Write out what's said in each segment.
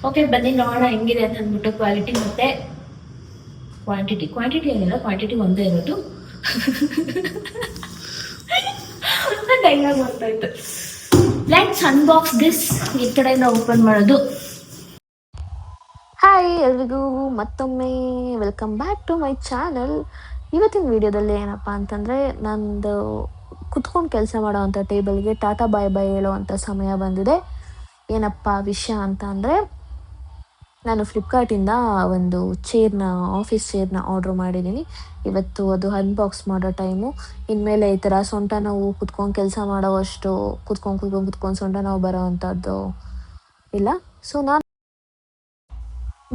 Okay ಬನ್ನಿ ನೋಡೋಣ ಹೆಂಗಿದೆ ಅಂತ ಅಂದ್ಬಿಟ್ಟು ಕ್ವಾಲಿಟಿ ಮತ್ತು ಕ್ವಾಂಟಿಟಿ ಏನಿಲ್ಲ, ಕ್ವಾಂಟಿಟಿ ಒಂದೇ ಇರೋದು. ಡೈಲಾಗ್ ಬರ್ತಾಯಿತ್ತು. Let's unbox this. ಈ ಕಡೆಯಿಂದ ಓಪನ್ ಮಾಡೋದು. ಹಾಯ್ ಎಲ್ರಿಗೂ ಮತ್ತೊಮ್ಮೆ welcome back to my channel. ಇವತ್ತಿನ ವಿಡಿಯೋದಲ್ಲಿ ಏನಪ್ಪ ಅಂತಂದರೆ, ನಂದು ಕುತ್ಕೊಂಡು ಕೆಲಸ ಮಾಡೋವಂಥ ಟೇಬಲ್ಗೆ ಟಾಟಾ ಬಾಯ್ ಬಾಯ್ ಹೇಳೋವಂಥ ಸಮಯ ಬಂದಿದೆ. ಏನಪ್ಪ ವಿಷಯ ಅಂತ ಅಂದರೆ, ನಾನು ಫ್ಲಿಪ್ಕಾರ್ಟಿಂದ ಒಂದು ಆಫೀಸ್ ಚೇರ್ನ ಆರ್ಡ್ರ್ ಮಾಡಿದ್ದೀನಿ. ಇವತ್ತು ಅದು ಅನ್ಬಾಕ್ಸ್ ಮಾಡೋ ಟೈಮು. ಇನ್ಮೇಲೆ ಈ ಥರ ಸೊಂಟ ನೋವು ಕುತ್ಕೊಂಡು ಕೆಲಸ ಮಾಡೋವಷ್ಟು ಕುತ್ಕೊಂಡು ಸೊಂಟ ನೋವು ಬರೋ ಅಂಥದ್ದು ಇಲ್ಲ. ಸೊ ನಾನು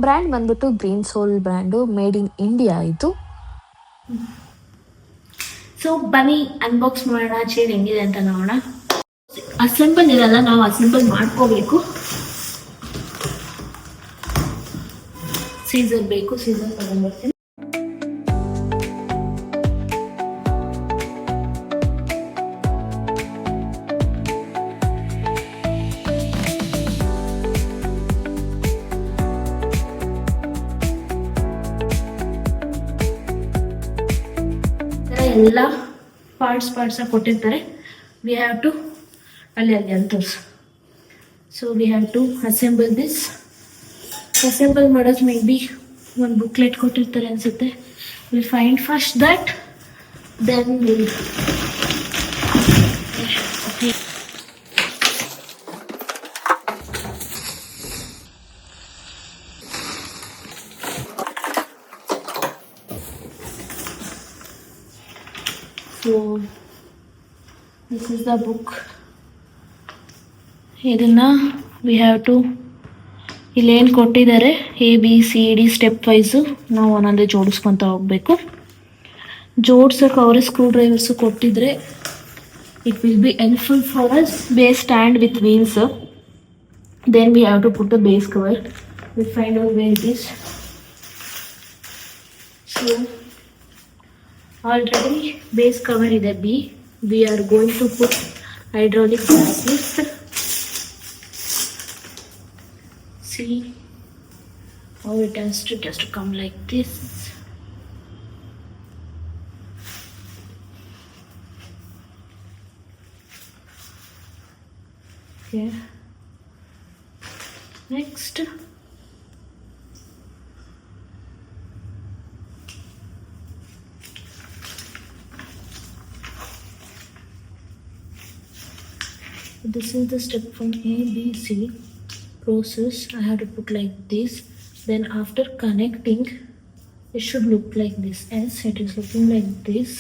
ಬ್ರ್ಯಾಂಡ್ ಬಂದ್ಬಿಟ್ಟು Green Soul brand, made in India ಇದು. ಸೊ ಬನ್ನಿ ಅನ್ಬಾಕ್ಸ್ ಮಾಡೋಣ, ಚೇರ್ ಹೆಂಗಿದೆ ಅಂತ ನೋಡೋಣ. ಅಸೆಂಬಲ್ ಇರಲ್ಲ, ನಾವು ಅಸೆಂಬಲ್ ಮಾಡ್ಕೋಬೇಕು. ಸೀಸರ್ ಬೇಕು, ಸೀಸರ್ ತಗೊಂಡ್ಬರ್ತೀನಿ. ಎಲ್ಲ ಪಾರ್ಟ್ಸ್ ಕೊಟ್ಟಿರ್ತಾರೆ. ವಿ ಹ್ಯಾವ್ ಟು ಅಲ್ಲಿ ಅಂತ ತೋರಿಸು. So we have to assemble this. Assemble ಮಾಡೋದು ಮೇ ಬಿ ಒಂದು ಬುಕ್ಲೆಟ್ ಕೊಟ್ಟಿರ್ತಾರೆ ಅನಿಸುತ್ತೆ. Will find first that, then will so this is the book. ಇದನ್ನು ವಿ ಹ್ಯಾವ್ ಟು, ಇಲ್ಲೇನು ಕೊಟ್ಟಿದ್ದಾರೆ ABCD ಸ್ಟೆಪ್ ವೈಸು ನಾವು ಒಂದೊಂದೇ ಜೋಡಿಸ್ಕೊತ ಹೋಗಬೇಕು. ಜೋಡ್ಸೋಕೆ ಅವರೇ ಸ್ಕ್ರೂ ಡ್ರೈವರ್ಸು ಕೊಟ್ಟಿದ್ರೆ it will be helpful for us. Base stand with wheels, then we have to put the base cover. Will find out where it is. So already base cover ಇದೆ B. We are going to put hydraulic glasses. See how it has to just come like this. Okay, next this is the step from ABC process. I have to put like this, then after connecting it should look like this. As it is looking like this,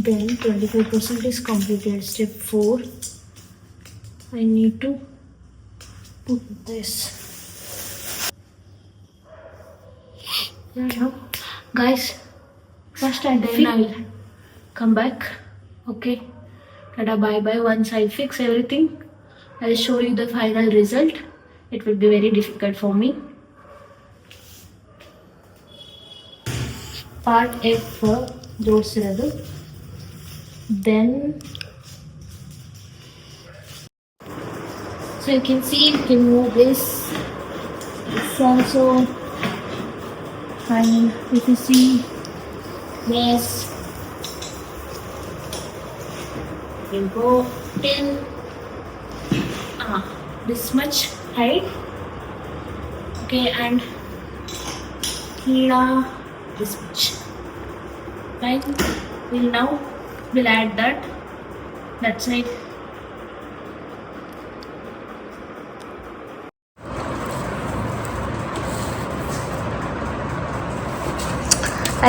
then 25% is completed. Step 4, I need to put this. Now guys, first I will come back. Okay, tada bye bye. Once I fix everything, I'll show you the final result. It will be very difficult for me. Part F ಜೋಡಿಸಿರೋದು. Then so you can see, you can move this. It's also fine. If you see, yes, you go till this much height. Okay, and here this much. Fine. We'll add that side.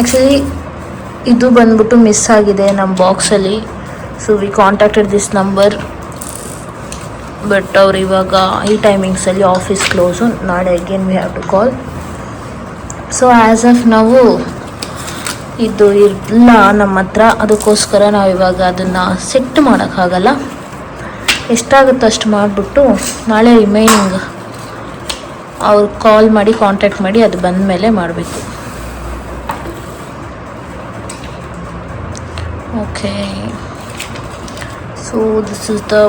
Actually ಇದು ಬಂದ್ಬಿಟ್ಟು miss ಆಗಿದೆ ನಮ್ಮ ಬಾಕ್ಸಲ್ಲಿ. So we contacted this number, but ಅವ್ರು ಇವಾಗ ಈ ಟೈಮಿಂಗ್ಸಲ್ಲಿ office close. ನಾಳೆ again we have to call. So as of ನಾವು ಇದು ಇಲ್ಲ ನಮ್ಮ ಹತ್ರ, ಅದಕ್ಕೋಸ್ಕರ ನಾವು ಇವಾಗ ಅದನ್ನು ಸೆಟ್ ಮಾಡೋಕ್ಕಾಗಲ್ಲ. ಎಷ್ಟಾಗುತ್ತೋ ಅಷ್ಟು ಮಾಡಿಬಿಟ್ಟು ನಾಳೆ ರಿಮೈನಿಂಗ್ ಅವ್ರು ಕಾಲ್ ಮಾಡಿ ಕಾಂಟ್ಯಾಕ್ಟ್ ಮಾಡಿ ಅದು ಬಂದ ಮೇಲೆ ಮಾಡಬೇಕು. Okay, so this is the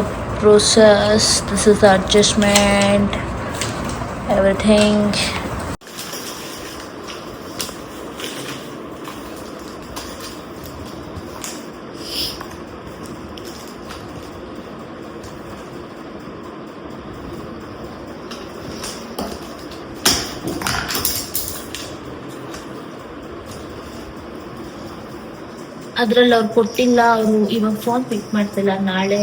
process, this is the adjustment, everything. ಅದ್ರಲ್ಲಿ ಅವ್ರು ಕೊಟ್ಟಿಲ್ಲ, ಅವರು ಇವಾಗ ಫೋನ್ ಪಿಕ್ ಮಾಡ್ತಿಲ್ಲ, ನಾಳೆ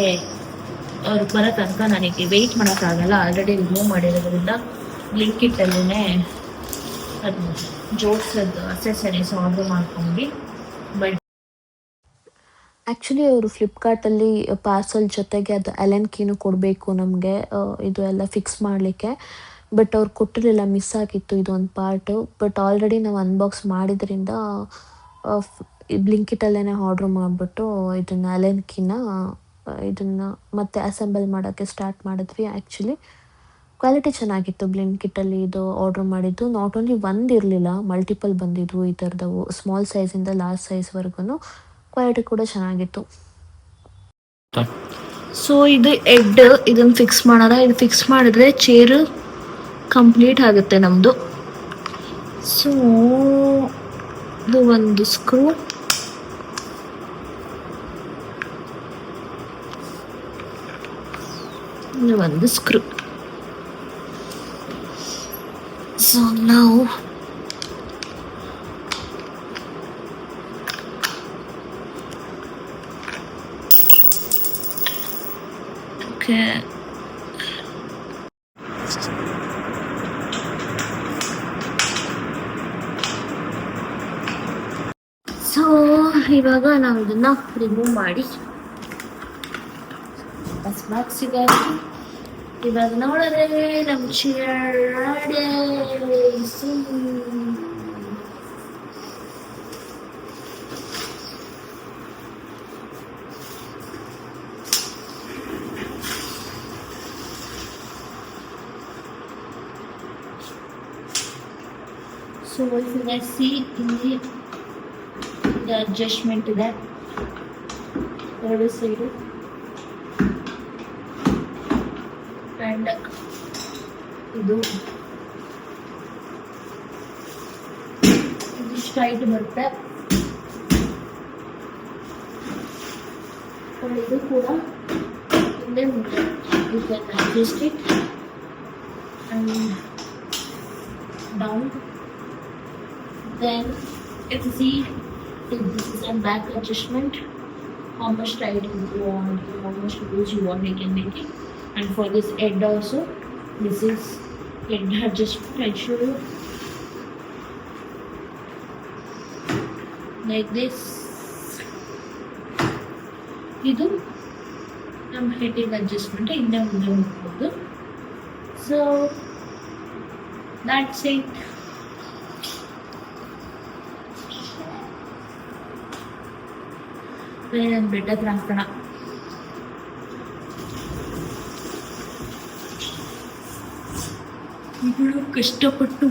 ಅವ್ರು ಬರೋ ತನಕ ನನಗೆ ವೆಯ್ಟ್ ಮಾಡೋಕ್ಕಾಗಲ್ಲ. ಆಲ್ರೆಡಿ ರಿಮೂವ್ ಮಾಡಿರೋದ್ರಿಂದ ಬ್ಲಿಂಕಿಟ್ಟಲ್ಲೇ ಅದು ಜೋಡಿಸೋದು ಅಸೆಸರೀಸ್ ಆರ್ಡರ್ ಮಾಡ್ಕೊಂಡು ಬಟ್ ಆ್ಯಕ್ಚುಲಿ ಅವರು ಫ್ಲಿಪ್ಕಾರ್ಟಲ್ಲಿ ಪಾರ್ಸಲ್ ಜೊತೆಗೆ ಅದು ಅಲೆನ್ ಕೀನು ಕೊಡಬೇಕು ನಮಗೆ, ಇದು ಎಲ್ಲ ಫಿಕ್ಸ್ ಮಾಡಲಿಕ್ಕೆ. ಬಟ್ ಅವ್ರು ಕೊಟ್ಟಿರಲಿಲ್ಲ, ಮಿಸ್ ಆಗಿತ್ತು ಇದೊಂದು ಪಾರ್ಟು. ಬಟ್ ಆಲ್ರೆಡಿ ನಾವು ಅನ್ಬಾಕ್ಸ್ ಮಾಡಿದ್ರಿಂದ ಬ್ಲಿಂಕಿಟಲ್ಲೇ ಆರ್ಡ್ರ್ ಮಾಡಿಬಿಟ್ಟು ಇದನ್ನು ಅಲೆನ್ ಕೀನ ಇದನ್ನು ಮತ್ತೆ ಅಸೆಂಬಲ್ ಮಾಡೋಕ್ಕೆ ಸ್ಟಾರ್ಟ್ ಮಾಡಿದ್ವಿ. ಆ್ಯಕ್ಚುಲಿ ಕ್ವಾಲಿಟಿ ಚೆನ್ನಾಗಿತ್ತು ಬ್ಲಿಂಕಿಟಲ್ಲಿ ಇದು ಆರ್ಡ್ರ್ ಮಾಡಿದ್ದು. ನಾಟ್ ಓನ್ಲಿ ಒಂದು ಇರಲಿಲ್ಲ, ಮಲ್ಟಿಪಲ್ ಬಂದಿದ್ವು ಈ ಥರದವು, ಸ್ಮಾಲ್ ಸೈಜಿಂದ ಲಾರ್ಜ್ ಸೈಜ್ವರೆಗೂ. ಕ್ವಾಲಿಟಿ ಕೂಡ ಚೆನ್ನಾಗಿತ್ತು. ಸೊ ಇದು ಎಡ್, ಇದನ್ನು ಫಿಕ್ಸ್ ಮಾಡೋಣ. ಇದು ಫಿಕ್ಸ್ ಮಾಡಿದ್ರೆ ಚೇರು ಕಂಪ್ಲೀಟ್ ಆಗುತ್ತೆ ನಮ್ಮದು. ಸೊ ಇದು ಒಂದು ಸ್ಕ್ರೂ, ಇದು ಒಂದು ಸ್ಕ್ರೂ. ಸೊ ನಾವು ಸೊ ಇವಾಗ ನಾವು ಇದನ್ನ ರಿಮೂವ್ ಮಾಡಿ ಬಾಕ್ಸಿಗೆ ಇವಾಗ ನೋಡಿದ್ರೆ ನಮ್ಮ chair ready. So if you guys see the adjustment to that, there is it, and ಇದು ಸ್ಟ್ರೈಟ್ ಬರುತ್ತೆ. ಇದು ಕೂಡ ಹಿಂದೆ ಮುಂದೆ you can adjust it and down. Then if you see, if this is a back adjustment, how much tight you want, how much loose you want, you can make it. And for this head also, this is head adjustment. I'll show you like this. ಇದು ನಮ್ಮ ಹೆಡ್ಡಿನ adjustment, ಹಿಂದೆ ಮುಂದೆ ಹೋಗ್ಬೋದು. So that's it. ನಾನು bed ಹತ್ರ ಹಾಕೋಣ. ಇವಳು ಕಷ್ಟಪಟ್ಟು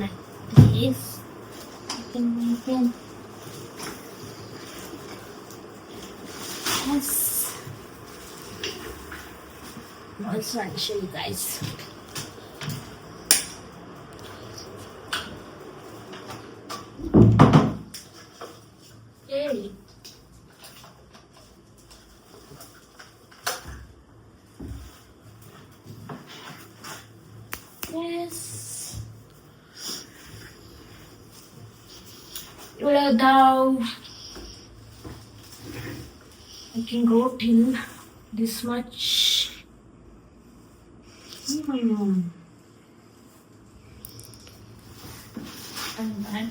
like this. You can make it. Yes. Now it's trying to show you guys. Hey. Yes. Well, now I can go till this much. And then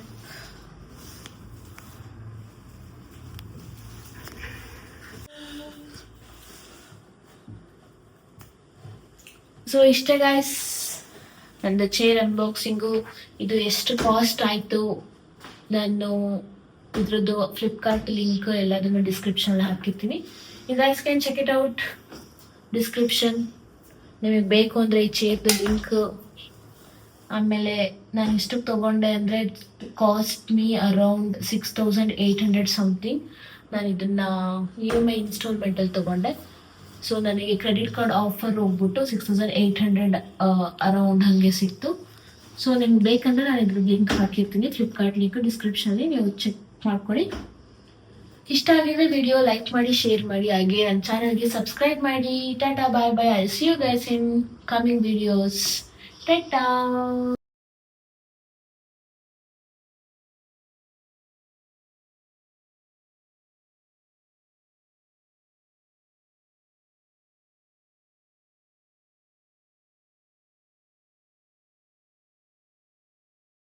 so ಇಷ್ಟೇ guys ನಂದು chair unboxing. ಇದು ಎಷ್ಟು cost ಆಯಿತು ನಾನು ಇದ್ರದ್ದು Flipkart link ಎಲ್ಲದನ್ನು ಡಿಸ್ಕ್ರಿಪ್ಷನಲ್ಲಿ ಹಾಕಿರ್ತೀನಿ. You guys can check it out description. ನಿಮಗೆ ಬೇಕು ಅಂದರೆ ಈ ಚೇರ್ದು ಲಿಂಕ್. ಆಮೇಲೆ ನಾನು ಇಷ್ಟಕ್ಕೆ ತೊಗೊಂಡೆ ಅಂದರೆ ಕಾಸ್ಟ್ ಮೀ ಅರೌಂಡ್ 6800 ಸಮಥಿಂಗ್. ನಾನು ಇದನ್ನು EMI ಇನ್ಸ್ಟಾಲ್ಮೆಂಟಲ್ಲಿ ತೊಗೊಂಡೆ. ಸೊ ನನಗೆ ಕ್ರೆಡಿಟ್ ಕಾರ್ಡ್ ಆಫರ್ ಹೋಗ್ಬಿಟ್ಟು 6800 ಅರೌಂಡ್ ಹಾಗೆ ಸಿಕ್ತು. ಸೊ ನಿಮ್ಗೆ ಬೇಕಂದರೆ ನಾನು ಇದ್ರ ಲಿಂಕ್ ಹಾಕಿರ್ತೀನಿ, ಫ್ಲಿಪ್ಕಾರ್ಟ್ ಲಿಂಕ್ ಡಿಸ್ಕ್ರಿಪ್ಷನಲ್ಲಿ, ನೀವು ಚೆಕ್ ಮಾಡ್ಕೊಳ್ಳಿ. ಇಷ್ಟ ಆಗಿದ್ರೆ ವಿಡಿಯೋ ಲೈಕ್ ಮಾಡಿ, ಶೇರ್ ಮಾಡಿ, ಹಾಗೆ ನನ್ನ ಚಾನಲ್ಗೆ ಸಬ್ಸ್ಕ್ರೈಬ್ ಮಾಡಿ. Tata bye bye. I see you guys in coming videos. Tata.